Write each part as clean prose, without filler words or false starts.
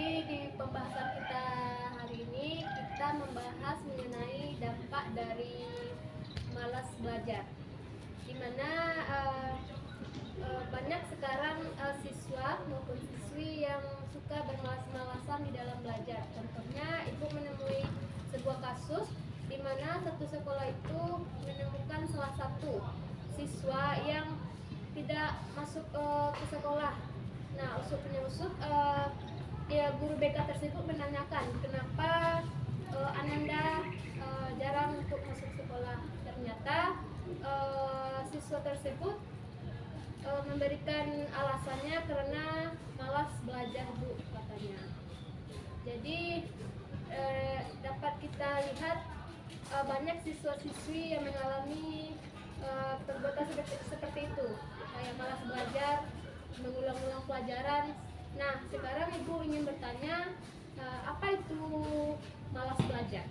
di pembahasan kita hari ini kita membahas mengenai dampak dari malas belajar, di mana banyak sekarang siswa maupun siswi yang suka bermalas-malasan di dalam belajar. Contohnya, ibu menemui sebuah kasus di mana satu sekolah itu menemukan salah satu siswa yang tidak masuk ke sekolah. Nah, usut penyusup, guru BK tersebut menanyakan kenapa Ananda jarang untuk masuk sekolah. Ternyata siswa tersebut memberikan alasannya karena malas belajar, Bu, katanya. Jadi dapat kita lihat banyak siswa-siswi yang mengalami perbuatan seperti itu, kayak malas belajar, mengulang-ulang pelajaran. Nah, sekarang Ibu ingin bertanya, apa itu malas belajar?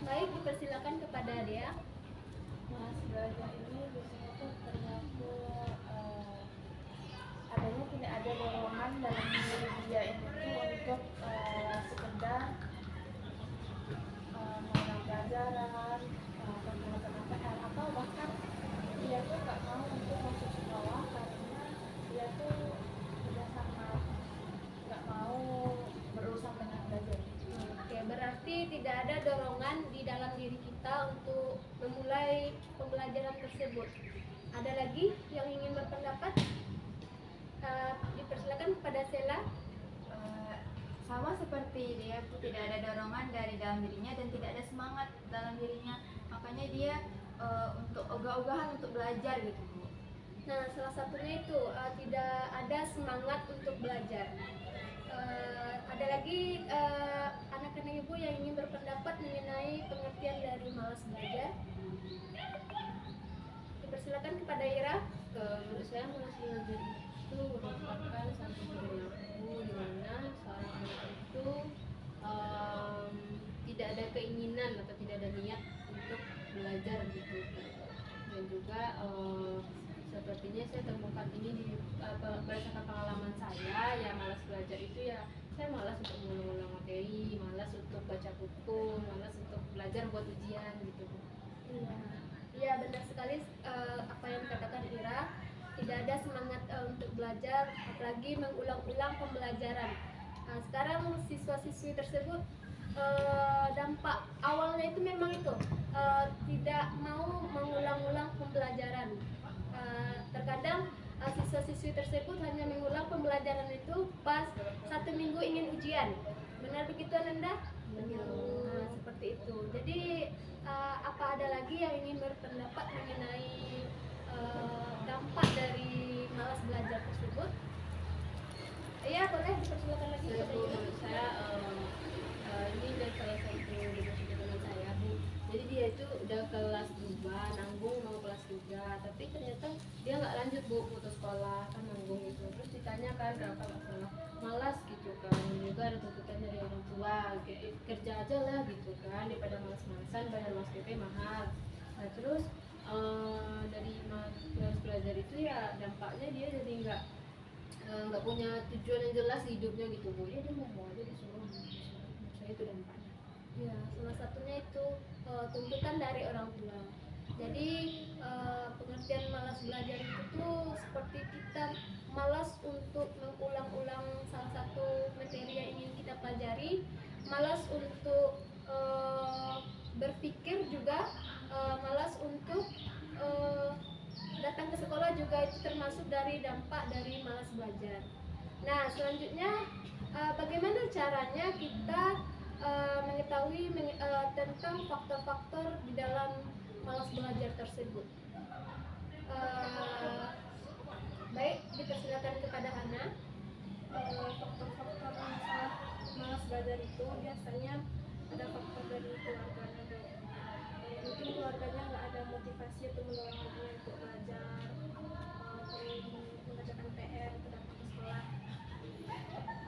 Baik, dipersilakan kepada Dea. Malas belajar ini biasanya tuh tergantung adanya tidak ada dorongan dalam diri dia itu untuk sekedar mengulang pelajaran, menggunakan APR, atau bahkan dia tuh nggak mau untuk masuk sekolah karena dia tuh sudah sangat nggak mau berurusan dengan belajar. Oke, berarti tidak ada dorongan di dalam diri kita untuk memulai pembelajaran tersebut. Ada lagi yang ingin berpendapat? Dipersilakan kepada Sela. Sama seperti dia, tidak ada dorongan dari dalam dirinya dan tidak ada semangat dalam dirinya, makanya dia untuk ogah-ogahan untuk belajar gitu, Bu. Nah, salah satunya itu tidak ada semangat untuk belajar. Ada lagi anak-anak Ibu yang ingin berpendapat mengenai pengertian dari malas belajar. Dipersilakan kepada Ira. Menurut saya malas belajar itu merupakan satu perilaku di mana seorang anak itu tidak ada keinginan atau tidak ada niat untuk belajar gitu. Dan juga sepertinya saya temukan ini berdasarkan pengalaman saya, ya malas belajar itu ya saya malas untuk mengulang materi, malas untuk baca buku, malas untuk belajar buat ujian gitu. Iya, benar sekali apa yang dikatakan Ira. Tidak ada semangat untuk belajar, apalagi mengulang-ulang pembelajaran. Nah, sekarang siswa-siswi tersebut dampak awalnya itu memang itu tidak mau mengulang-ulang pembelajaran. Terkadang siswa-siswi tersebut hanya mengulang pembelajaran itu pas 1 minggu ingin ujian. Benar begitu, Ananda? Benar. Nah, seperti itu. Jadi apa ada lagi yang ingin berpendapat mengenai dampak dari malas belajar tersebut? Iya, boleh dipersilakan lagi. Menurut saya ini dari salah satu teman saya, Bu. Jadi dia itu udah kelas 2, nanggung mau kelas 3, tapi ternyata dia nggak lanjut, Bu, putus sekolah kan nanggung gitu. Terus ditanya kan kenapa nggak sekolah, malas gitu kan. Juga ada tuntutan dari orang tua gitu, kerja aja lah gitu kan, daripada malas-malasan bayar mas PP mahal. Nah, terus dari malas belajar itu ya dampaknya dia jadi nggak punya tujuan yang jelas di hidupnya gitu, Bu. Dia mau aja disuruh. Saya itu dampaknya. Ya, salah satunya itu tuntutan dari orang tua. Jadi pengertian malas belajar itu tuh seperti kita malas untuk mengulang-ulang salah satu materi yang ingin kita pelajari, malas untuk berpikir juga, malas untuk datang ke sekolah juga itu termasuk dari dampak dari malas belajar. Nah, selanjutnya bagaimana caranya kita mengetahui tentang faktor-faktor di dalam malas belajar tersebut? Baik, dipersilakan kepada Hana. Faktor-faktor malas belajar itu biasanya ada faktor dari keluarganya, Bu. Mungkin keluarganya nggak ada motivasi atau mendorong anaknya untuk belajar, mengerjakan PR, atau datang ke sekolah.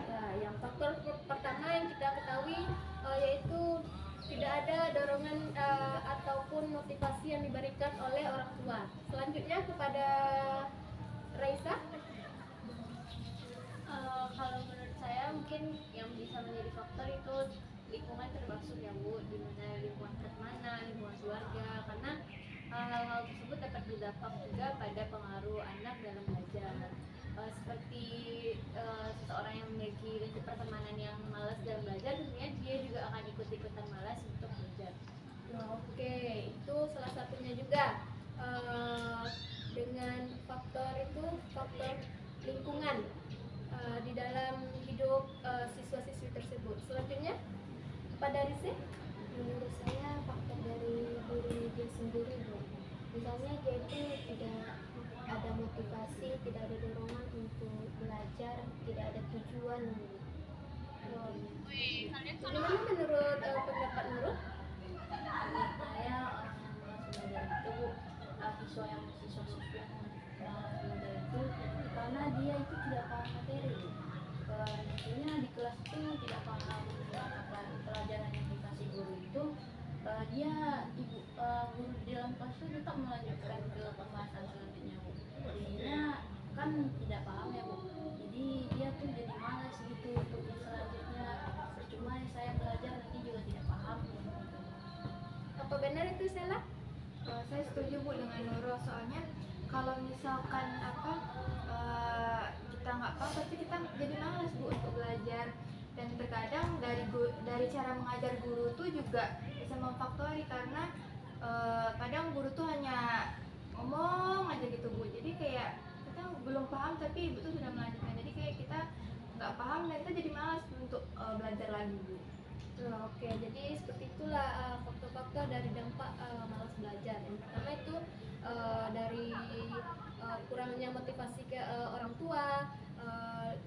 Nah, yang faktor pertama yang kita ketahui yaitu tidak ada dorongan ataupun motivasi yang diberikan oleh orang tua. Selanjutnya kepada Raisa. mungkin yang bisa menjadi faktor itu lingkungan termasuk ya Bu, di mana lingkungan pertemanan, lingkungan keluarga, karena hal-hal tersebut dapat berdampak juga pada pengaruh anak dalam belajar. Seperti seseorang yang memiliki lingkup pertemanan yang malas dalam belajar, tentunya dia juga akan ikut-ikutan malas untuk belajar. Oke, itu salah satunya juga. Dengan faktor itu, faktor lingkungan di dalam hidup siswa-siswi tersebut. Selanjutnya, Pak Darisnya? Menurut saya faktor dari diri dia sendiri, Bu. Misalnya dia itu tidak ada motivasi, tidak ada dorongan untuk belajar, tidak ada tujuan. Bagaimana menurut pendapat Nurul? Menurut saya orang yang malas belajar itu siswa-siswi yang malas belajar itu karena dia itu tidak paham materi. Misalnya di kelas itu tidak paham mata pelajaran yang dikasih guru itu, dia guru di dalam kelas itu tetap melanjutkan ke pembahasan selanjutnya Bu. Jadinya kan tidak paham ya Bu, jadi dia tuh jadi malas gitu untuk selanjutnya. Percuma saya belajar nanti juga tidak paham gitu. Apa benar itu Sela? Saya setuju Bu dengan Nurul, soalnya kalau misalkan kita nggak paham pasti kita jadi malas Bu untuk belajar, dan terkadang dari cara mengajar guru tuh juga bisa memfaktori, karena kadang guru tuh hanya ngomong aja gitu Bu, jadi kayak kita belum paham tapi ibu tuh sudah melanjutkan, jadi kayak kita nggak paham dan kita jadi malas untuk belajar lagi Bu. Oke, jadi seperti itulah faktor-faktor dari dampak malas belajar. Yang pertama itu dari kurangnya motivasi ke orang tua,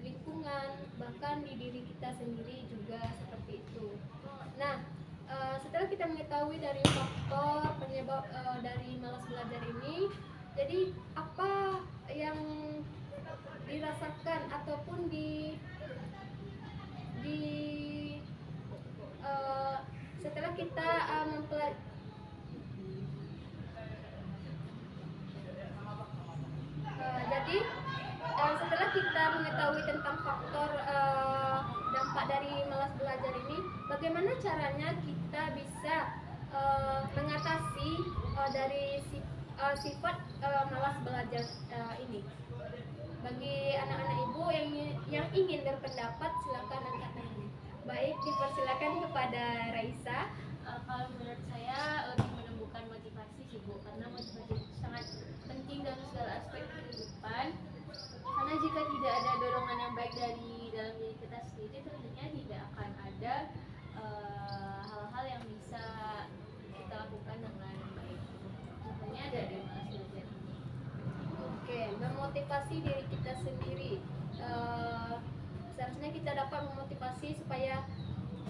lingkungan, bahkan di diri kita sendiri juga seperti itu. Nah, setelah kita mengetahui dari faktor penyebab dari malas belajar ini, jadi apa yang dirasakan ataupun setelah kita setelah kita mengetahui tentang faktor dampak dari malas belajar ini, bagaimana caranya kita bisa mengatasi dari sifat malas belajar ini? Bagi anak-anak ibu yang ingin berpendapat, silakan angkat tangan. Baik, dipersilakan kepada Raisa. Kalau menurut saya lebih menemukan motivasi sih Bu, karena motivasi itu sangat penting dalam segala aspek kehidupan. Karena jika tidak ada dorongan yang baik dari dalam diri kita sendiri, tentunya tidak akan ada hal-hal yang bisa kita lakukan dengan baik. Contohnya dari malas belajar ini. Oke, memotivasi diri kita sendiri. Seharusnya kita dapat memotivasi supaya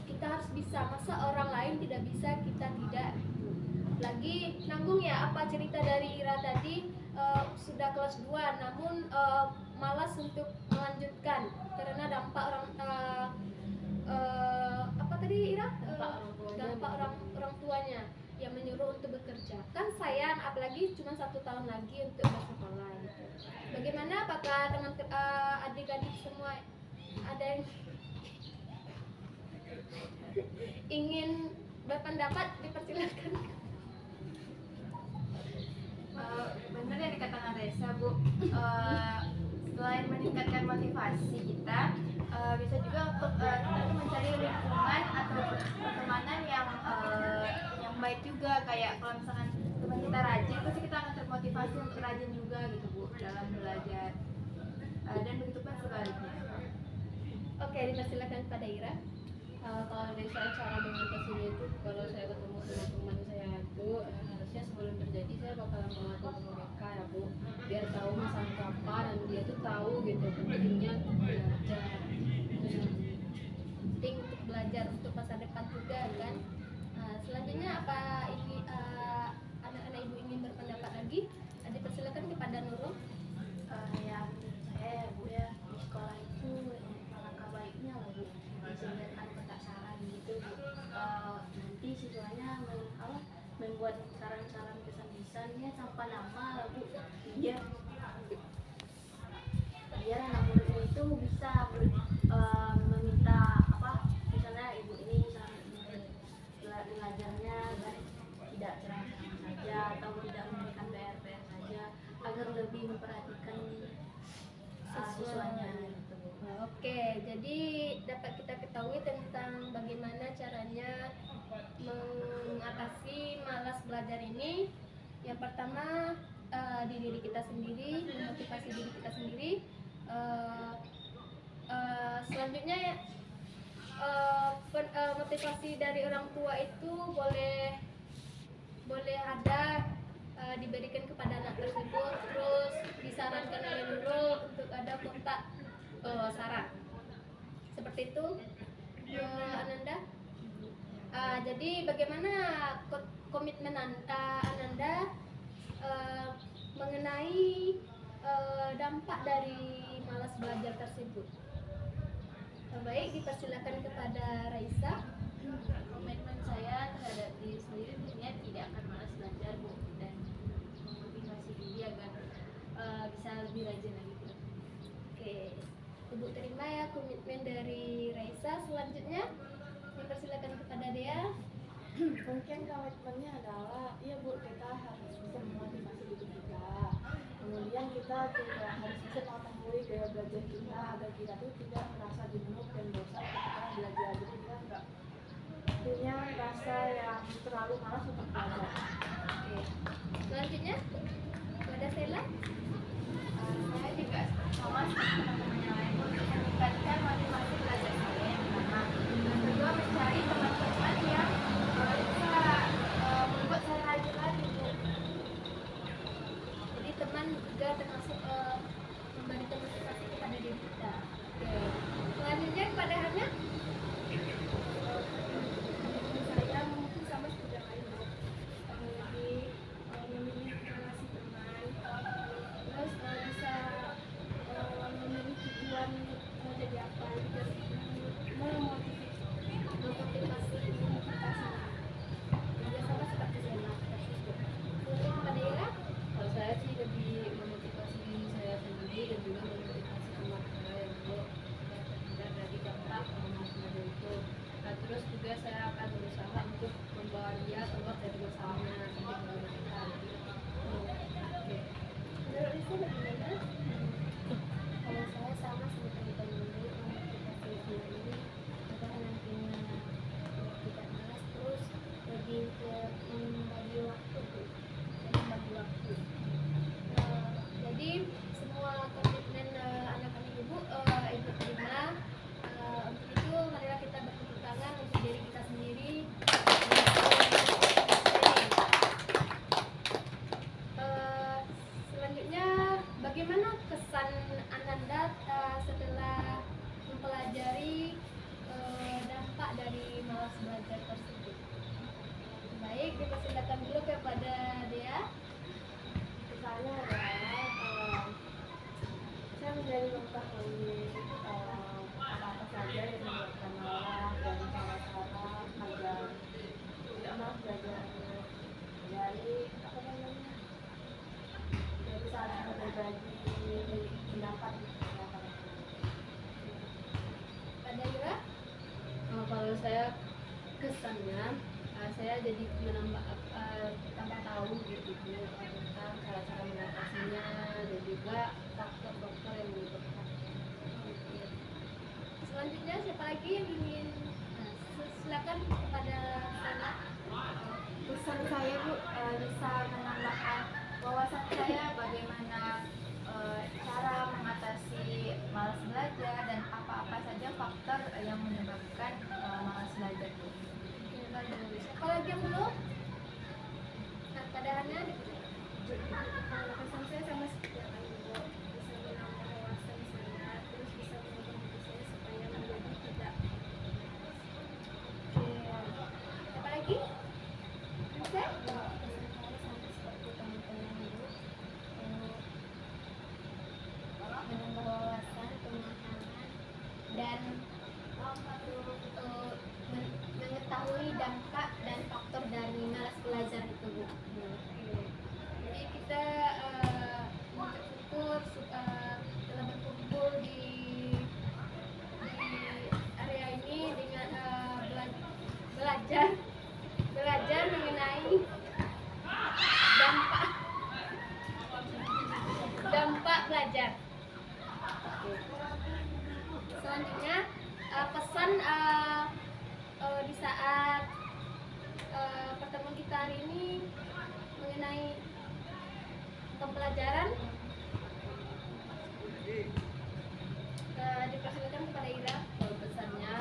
kita harus bisa. Masa orang lain tidak bisa, kita tidak. Lagi nanggung ya apa cerita dari Ira tadi, sudah kelas 2 namun malas untuk melanjutkan karena dampak apa tadi Ira? Dampak orang tuanya yang menyuruh untuk bekerja. Kan sayang, apalagi cuma 1 tahun lagi untuk bersekolah gitu. Bagaimana, apakah teman adik-adik semua ada yang ingin berpendapat? Dipersilakan. Benar yang dikatakan Reza Bu, selain meningkatkan motivasi kita, bisa juga untuk kita mencari lingkungan atau pertemanan yang baik juga. Kayak kalau misalkan teman kita rajin, pasti kita akan termotivasi untuk rajin juga gitu Bu dalam belajar, dan begitu pun sebaliknya. Oke, dipersilakan pada Ira. Kalau dari saya cara memotivasinya itu, kalau saya ketemu teman-teman saya itu harusnya sebelum terjadi saya bakalan mengatakan ke mereka ya Bu, biar tahu masalah apa dan dia tuh tahu gitu pentingnya belajar. Penting untuk belajar untuk masa depan juga kan. Selanjutnya apa ini anak-anak ibu ingin berpendapat lagi? Dipersilakan kepada Nurul. Ya menurut saya Bu ya, di sekolah itu langkah baiknya lah Bu disediakan kotak saran gitu. Nanti siswanya membuat saran-saran pesan-pesannya tanpa nama lah Bu, biar anak murid itu bisa meminta Oke, jadi dapat kita ketahui tentang bagaimana caranya mengatasi malas belajar ini. Yang pertama, di diri kita sendiri, memotivasi diri kita sendiri. Selanjutnya motivasi dari orang tua itu boleh ada diberikan kepada anak tersebut, terus disarankan oleh Nurul untuk ada kotak saran seperti itu. Ananda, jadi bagaimana komitmen Ananda mengenai dampak dari malas belajar tersebut? Baik, dipersilakan kepada Raisa. Komitmen saya terhadap diri sendiri tentunya tidak akan malas belajar, Bu, dan memotivasi diri agar bisa lebih rajin lagi. Oke, Ibu terima ya komitmen dari Raisa. Selanjutnya dipersilakan kepada Dea. Mungkin komitmennya adalah, ya Bu, kita harus bisa memotivasi diri kita. Kemudian kita juga harus bisa mengetahui gaya belajar kita agar kita tuh tidak merasa jenuh dan bosan ketika belajar. Jadi kita nggak punya rasa yang terlalu malas untuk belajar. Oke, selanjutnya kepada Sela. Saya juga sama seperti teman-teman yang lain untuk meningkatkan motivasi belajar saya yang pertama. Yang kedua, mencari teman-teman yang bisa membuat saya rajin lagi, Bu. Jadi teman juga termasuk memberikan motivasi kepada diri kita. Oke, selanjutnya kepada Hana. Saya mungkin sama seperti yang lain, Bu. Lebih memilih relasi teman, terus bisa memilih tujuan mau jadi apa, juga memotivasi diri kita sendiri. Juga sama seperti Sela tersebut. Kemudian kepada Ira. Kalau saya sih lebih memotivasi diri saya sendiri dan juga memotivasi teman saya yang untuk terhindar dari dampak malas belajar itu. Nah, terus juga saya akan berusaha untuk membawa dia keluar dari masalahnya sampai ke kita. Oke. Menurut Rizky bagaimana? Kalau saya sama seperti dulu, memotivasi diri agar nantinya tidak malas, terus lebih ke membagi waktu, jadi semua komitmen anak-anak ibu terima. Untuk itu marilah kita bertepuk tangan untuk diri kita sendiri. Selanjutnya, bagaimana kesan Ananda setelah mempelajari dampak dari malas belajar tersebut? Baik, dipersilakan dulu kepada Dea. Saya adalah saya menjadi mengetahui apa-apa saja yang menyebabkan malas dan cara-cara agar tidak malas belajar dari apa namanya, dari saling berbagi pendapat. Pada Ira. Kalau saya kesannya saya jadi tambah tahu gitu tentang cara-cara mengatasinya dan juga faktor-faktor yang menyebabkan. Selanjutnya siapa lagi yang ingin? Silakan kepada Sana. Pesan saya, Bu, bisa menambahkan wawasan saya bagaimana cara mengatasi malas belajar dan apa-apa saja faktor yang menyebabkan malas belajar, Bu. Siapa lagi yang belum? Nah, pada Hana. Pesan saya sama seperti yang lain, Bu. Bisa menambah wawasan saya, terus bisa mengubah saya supaya menjadi tidak. Oke. Siapa lagi? Bisa? Pesan saya sama seperti teman-teman dulu, selanjutnya pesan di saat pertemuan kita hari ini mengenai pembelajaran dipersilakan kepada Ira. Kalau pesannya,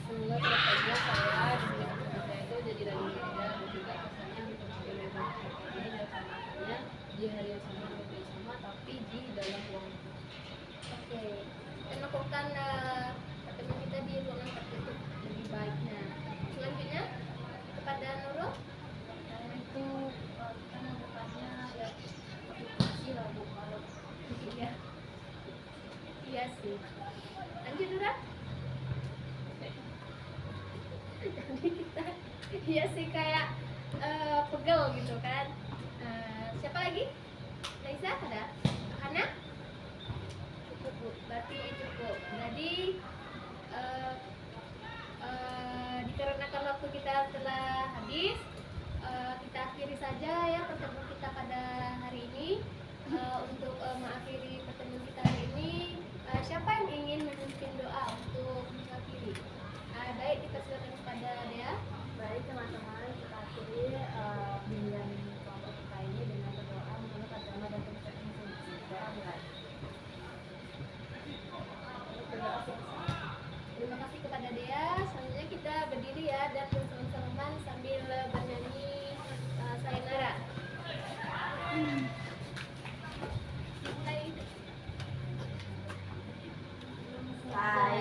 semoga kedepannya saya di lingkungan saya itu jadi lebih muda, dan juga pesannya untuk menjadi lebih jadi dalam artinya di hari yang sama waktu yang sama tapi di dalam ruang Oke, kita lakukan pertemuan kita di ruangan tertutup lebih baik. Nah, selanjutnya kepada Nurul. Karena itu kita membukannya ya aplikasi lah Bu, kalau Iya, iya sih. Lanjut Nura. Jadi kita, iya sih kayak pegel gitu kan. Siapa lagi? Laisa ada? Hana? Cukup Bu, berarti cukup. Jadi dikarenakan waktu kita telah habis, kita akhiri saja ya pertemuan kita pada hari ini. Untuk mengakhiri pertemuan kita hari ini, siapa yang ingin memimpin doa untuk mengakhiri? Baik, dipersilakan kepada Dea. baik teman-teman, kita akhiri bimbingan kelompok kita ini dengan berdoa menurut agama dan kepercayaan masing-masing. Doa mulai. Berdoa selesai. Terima kasih kepada Dea. Selanjutnya kita berdiri ya dan bersalam-salaman sambil bernyanyi sayonara. Mulai. Bye.